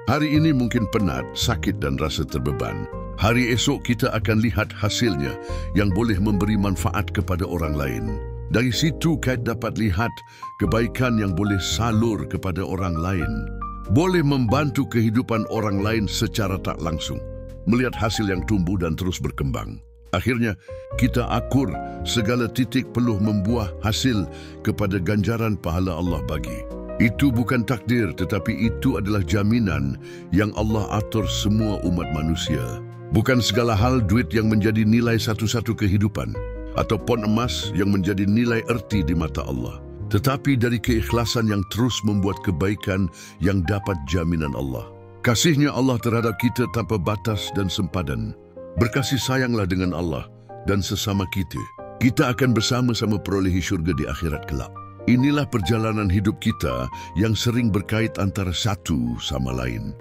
Hari ini mungkin penat, sakit dan rasa terbeban. Hari esok kita akan lihat hasilnya yang boleh memberi manfaat kepada orang lain. Dari situ kait dapat lihat kebaikan yang boleh salur kepada orang lain. Boleh membantu kehidupan orang lain secara tak langsung. Melihat hasil yang tumbuh dan terus berkembang. Akhirnya, kita akur segala titik peluh membuah hasil kepada ganjaran pahala Allah bagi. Itu bukan takdir, tetapi itu adalah jaminan yang Allah atur semua umat manusia. Bukan segala hal duit yang menjadi nilai satu-satu kehidupan, atau pon emas yang menjadi nilai erti di mata Allah. Tetapi dari keikhlasan yang terus membuat kebaikan yang dapat jaminan Allah. Kasihnya Allah terhadap kita tanpa batas dan sempadan. Berkasih sayanglah dengan Allah dan sesama kita. Kita akan bersama-sama perolehi syurga di akhirat kelak. Inilah perjalanan hidup kita yang sering berkait antara satu sama lain.